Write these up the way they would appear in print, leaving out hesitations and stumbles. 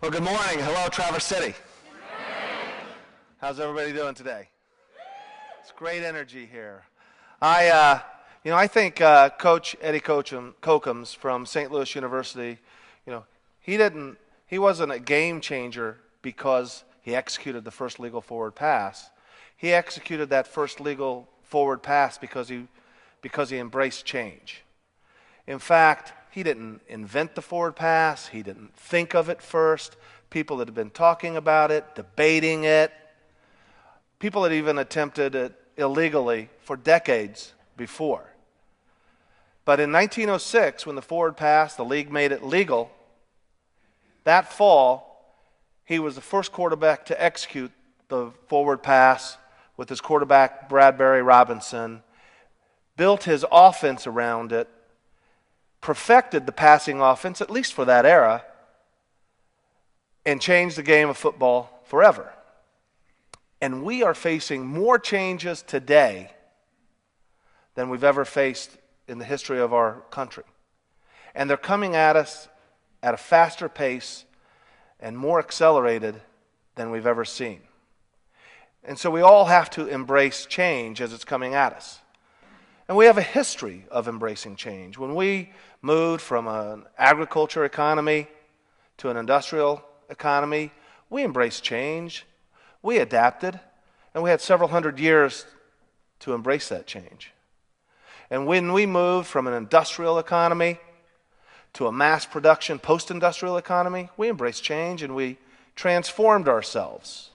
Well, good morning. Hello, Traverse City. How's everybody doing today? It's great energy here. I think Coach Eddie Kokums from St. Louis University, he wasn't a game changer because he executed the first legal forward pass. He executed that first legal forward pass because he embraced change. In fact, he didn't invent the forward pass. He didn't think of it first. People that had been talking about it, debating it. People had even attempted it illegally for decades before. But in 1906, when the forward pass, the league made it legal, that fall, he was the first quarterback to execute the forward pass with his quarterback, Bradbury Robinson, built his offense around it, perfected the passing offense, at least for that era, and changed the game of football forever. And we are facing more changes today than we've ever faced in the history of our country. And they're coming at us at a faster pace and more accelerated than we've ever seen. And so we all have to embrace change as it's coming at us. And we have a history of embracing change. When we moved from an agriculture economy to an industrial economy, we embraced change, we adapted, and we had several hundred years to embrace that change. And when we moved from an industrial economy to a mass production post-industrial economy, we embraced change and we transformed ourselves.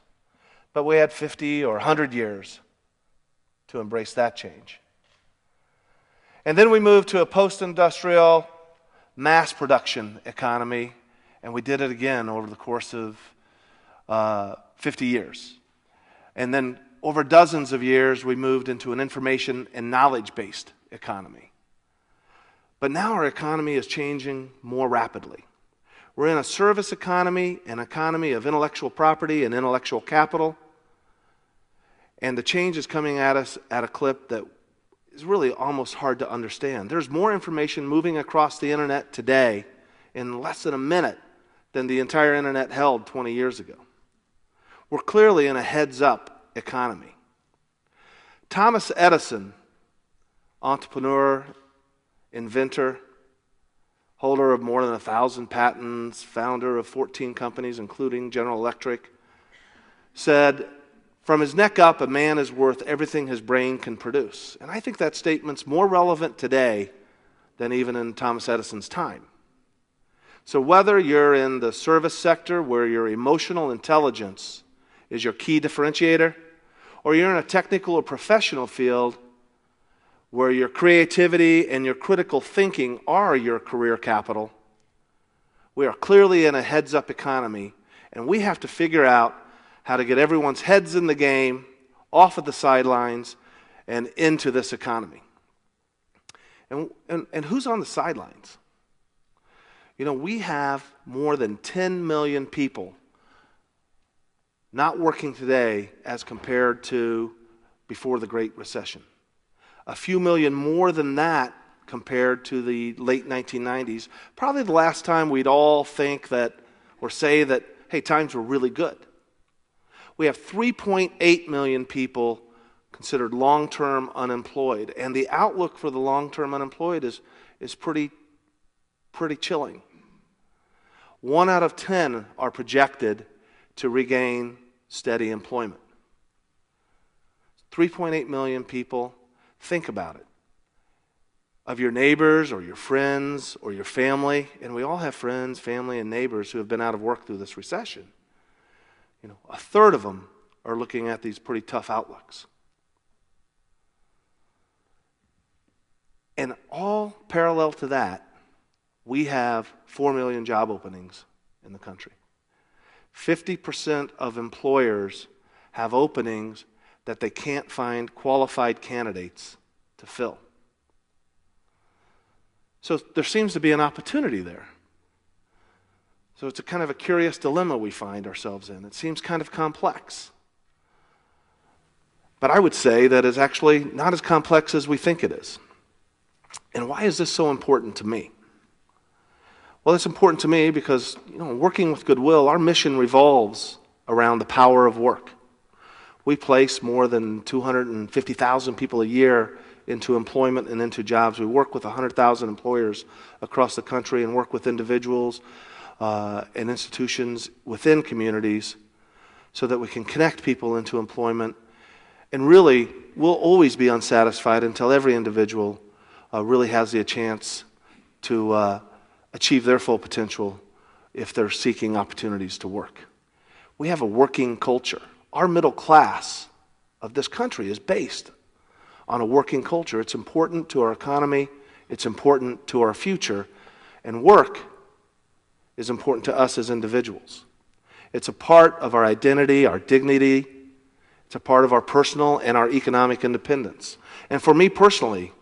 But we had 50 or 100 years to embrace that change. And then we moved to a post-industrial mass production economy, and we did it again over the course of 50 years. And then over dozens of years, we moved into an information and knowledge-based economy. But now our economy is changing more rapidly. We're in a service economy, an economy of intellectual property and intellectual capital, and the change is coming at us at a clip that is really almost hard to understand. There's more information moving across the internet today in less than a minute than the entire internet held 20 years ago. We're clearly in a heads-up economy. Thomas Edison, entrepreneur, inventor, holder of more than 1,000 patents, founder of 14 companies, including General Electric, said, "From his neck up, a man is worth everything his brain can produce." And I think that statement's more relevant today than even in Thomas Edison's time. So whether you're in the service sector where your emotional intelligence is your key differentiator, or you're in a technical or professional field where your creativity and your critical thinking are your career capital, we are clearly in a heads-up economy, and we have to figure out how to get everyone's heads in the game, off of the sidelines, and into this economy. And who's on the sidelines? We have more than 10 million people not working today as compared to before the Great Recession. A few million more than that compared to the late 1990s. Probably the last time we'd all think that, or say that, hey, times were really good. We have 3.8 million people considered long-term unemployed, and the outlook for the long-term unemployed is pretty chilling. 1 out of 10 are projected to regain steady employment. 3.8 million people, think about it. Of your neighbors or your friends or your family, and we all have friends, family, and neighbors who have been out of work through this recession. A third of them are looking at these pretty tough outlooks. And all parallel to that, we have 4 million job openings in the country. 50% of employers have openings that they can't find qualified candidates to fill. So there seems to be an opportunity there. So it's a kind of a curious dilemma we find ourselves in. It seems kind of complex. But I would say that it's actually not as complex as we think it is. And why is this so important to me? Well, it's important to me because, working with Goodwill, our mission revolves around the power of work. We place more than 250,000 people a year into employment and into jobs. We work with 100,000 employers across the country and work with individuals and institutions within communities so that we can connect people into employment. And really, we'll always be unsatisfied until every individual really has the chance to achieve their full potential if they're seeking opportunities to work. We have a working culture. Our middle class of this country is based on a working culture. It's important to our economy. It's important to our future. And work is important to us as individuals. It's a part of our identity, our dignity. It's a part of our personal and our economic independence. And for me personally,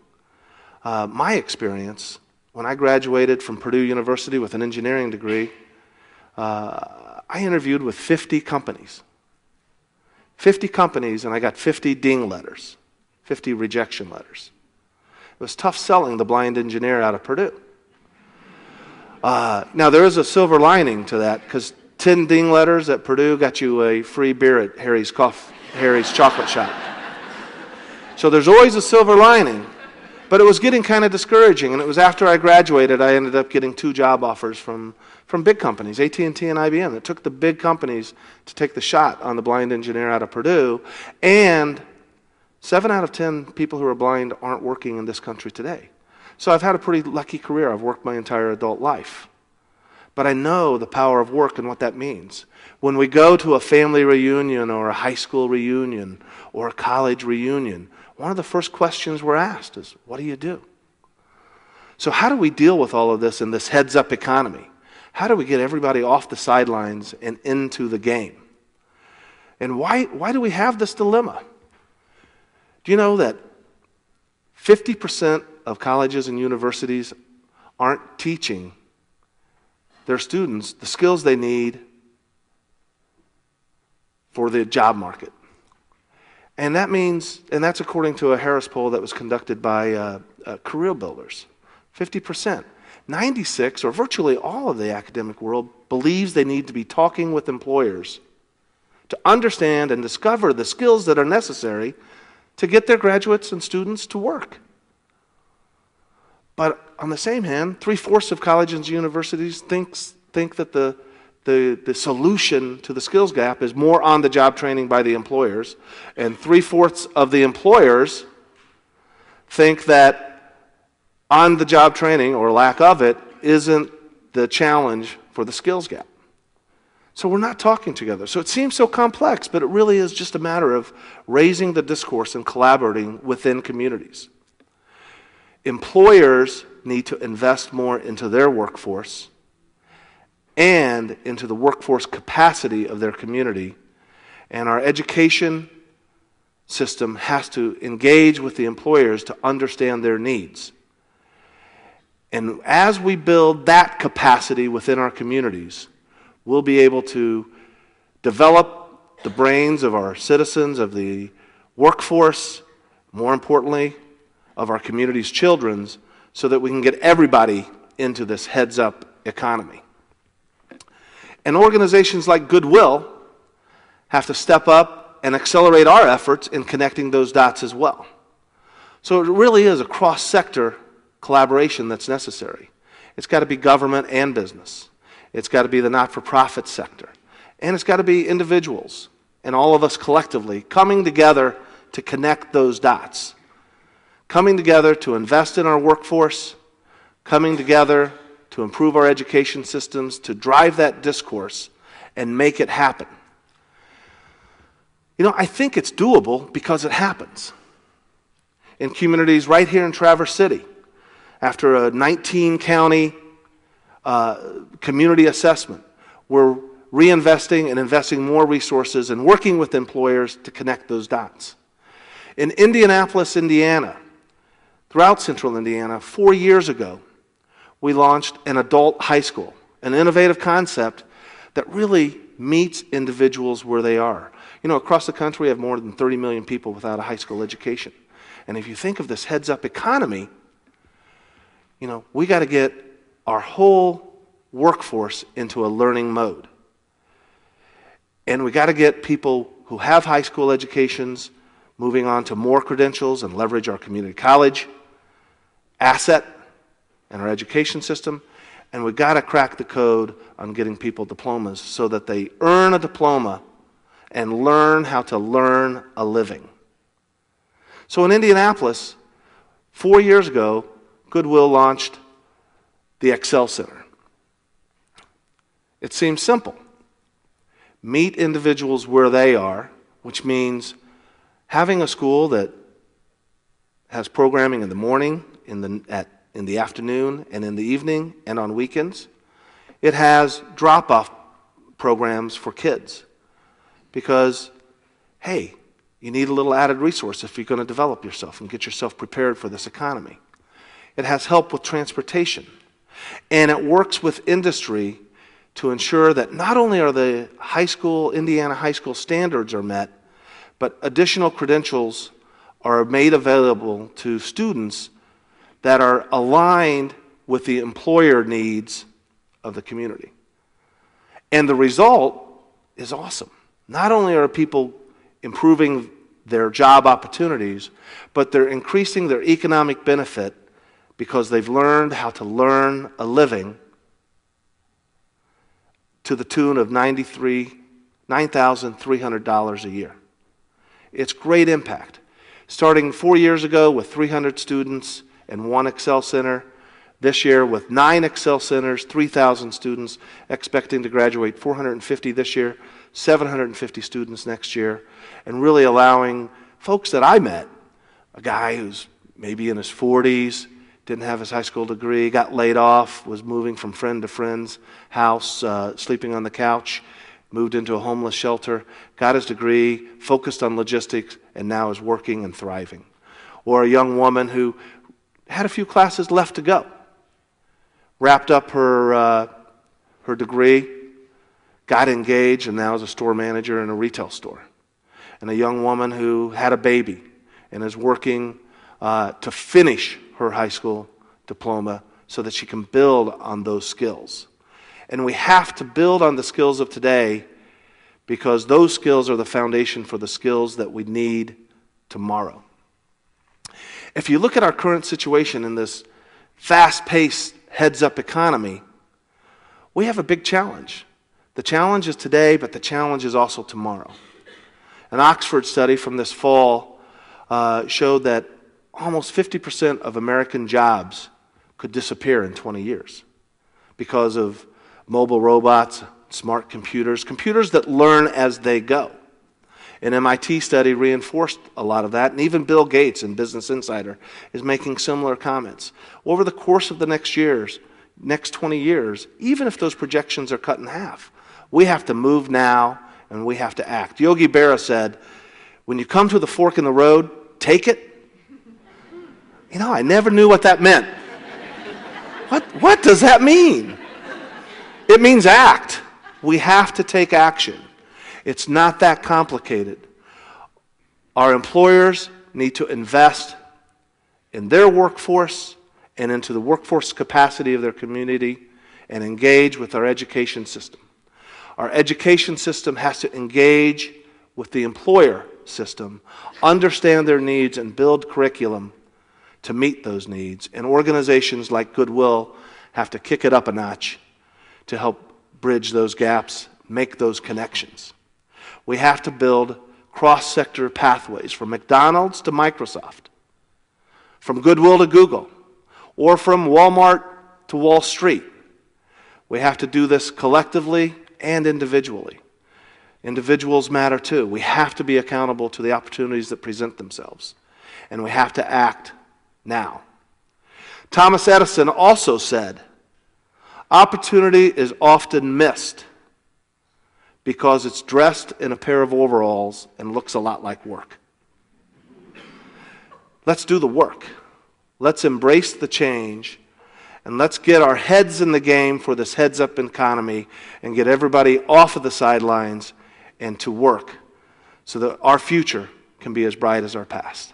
my experience, when I graduated from Purdue University with an engineering degree, I interviewed with 50 companies. 50 companies, and I got 50 ding letters, 50 rejection letters. It was tough selling the blind engineer out of Purdue. Now, there is a silver lining to that, because 10 ding letters at Purdue got you a free beer at Harry's Chocolate Shop. So there's always a silver lining. But it was getting kind of discouraging, and it was after I graduated I ended up getting 2 job offers from big companies, AT&T and IBM. It took the big companies to take the shot on the blind engineer out of Purdue, and 7 out of 10 people who are blind aren't working in this country today. So I've had a pretty lucky career. I've worked my entire adult life. But I know the power of work and what that means. When we go to a family reunion or a high school reunion or a college reunion, one of the first questions we're asked is, what do you do? So how do we deal with all of this in this heads-up economy? How do we get everybody off the sidelines and into the game? And why do we have this dilemma? Do you know that 50% of colleges and universities aren't teaching their students the skills they need for the job market? And that means, and that's according to a Harris poll that was conducted by Career Builders, 50%. 96, or virtually all of the academic world, believes they need to be talking with employers to understand and discover the skills that are necessary to get their graduates and students to work. But on the same hand, 3/4 of colleges and universities think that the solution to the skills gap is more on-the-job training by the employers, and 3/4 of the employers think that on-the-job training, or lack of it, isn't the challenge for the skills gap. So we're not talking together. So it seems so complex, but it really is just a matter of raising the discourse and collaborating within communities. Employers need to invest more into their workforce and into the workforce capacity of their community. And our education system has to engage with the employers to understand their needs. And as we build that capacity within our communities, we'll be able to develop the brains of our citizens, of the workforce, more importantly, of our community's children, so that we can get everybody into this heads-up economy. And organizations like Goodwill have to step up and accelerate our efforts in connecting those dots as well. So it really is a cross-sector collaboration that's necessary. It's got to be government and business. It's got to be the not-for-profit sector. And it's got to be individuals and all of us collectively coming together to connect those dots. Coming together to invest in our workforce, coming together to improve our education systems, to drive that discourse and make it happen. You know, I think it's doable because it happens. In communities right here in Traverse City, after a 19-county community assessment, we're reinvesting and investing more resources and working with employers to connect those dots. In Indianapolis, Indiana, throughout central Indiana, 4 years ago, we launched an adult high school, an innovative concept that really meets individuals where they are. You know, across the country, we have more than 30 million people without a high school education. And if you think of this heads-up economy, you know, we got to get our whole workforce into a learning mode. And we got to get people who have high school educations moving on to more credentials and leverage our community college asset and our education system. And we've got to crack the code on getting people diplomas so that they earn a diploma and learn how to learn a living. So in Indianapolis, 4 years ago, Goodwill launched the Excel Center. It seems simple. Meet individuals where they are, which means having a school that has programming in the morning, in the afternoon, and in the evening, and on weekends. It has drop-off programs for kids because, hey, you need a little added resource if you're going to develop yourself and get yourself prepared for this economy. It has help with transportation. And it works with industry to ensure that not only are the Indiana high school standards are met, but additional credentials are made available to students that are aligned with the employer needs of the community. And the result is awesome. Not only are people improving their job opportunities, but they're increasing their economic benefit because they've learned how to learn a living to the tune of $9,300 a year. It's great impact. Starting 4 years ago with 300 students and 1 Excel Center, this year with 9 Excel Centers, 3,000 students, expecting to graduate 450 this year, 750 students next year, and really allowing folks that I met, a guy who's maybe in his 40s, didn't have his high school degree, got laid off, was moving from friend to friend's house, sleeping on the couch, moved into a homeless shelter, got his degree, focused on logistics, and now is working and thriving. Or a young woman who had a few classes left to go, wrapped up her degree, got engaged, and now is a store manager in a retail store. And a young woman who had a baby and is working to finish her high school diploma so that she can build on those skills. And we have to build on the skills of today because those skills are the foundation for the skills that we need tomorrow. If you look at our current situation in this fast-paced, heads-up economy, we have a big challenge. The challenge is today, but the challenge is also tomorrow. An Oxford study from this fall showed that almost 50% of American jobs could disappear in 20 years because of mobile robots, smart computers, computers that learn as they go. An MIT study reinforced a lot of that, and even Bill Gates in Business Insider is making similar comments. Over the course of the next 20 years, even if those projections are cut in half, we have to move now and we have to act. Yogi Berra said, when you come to the fork in the road, take it. You know, I never knew what that meant. What does that mean? It means act. We have to take action. It's not that complicated. Our employers need to invest in their workforce and into the workforce capacity of their community and engage with our education system. Our education system has to engage with the employer system, understand their needs, and build curriculum to meet those needs. And organizations like Goodwill have to kick it up a notch to help bridge those gaps, make those connections. We have to build cross-sector pathways from McDonald's to Microsoft, from Goodwill to Google, or from Walmart to Wall Street. We have to do this collectively and individually. Individuals matter too. We have to be accountable to the opportunities that present themselves, and we have to act now. Thomas Edison also said, opportunity is often missed because it's dressed in a pair of overalls and looks a lot like work. Let's do the work. Let's embrace the change, and let's get our heads in the game for this heads-up economy and get everybody off of the sidelines and to work so that our future can be as bright as our past.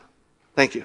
Thank you.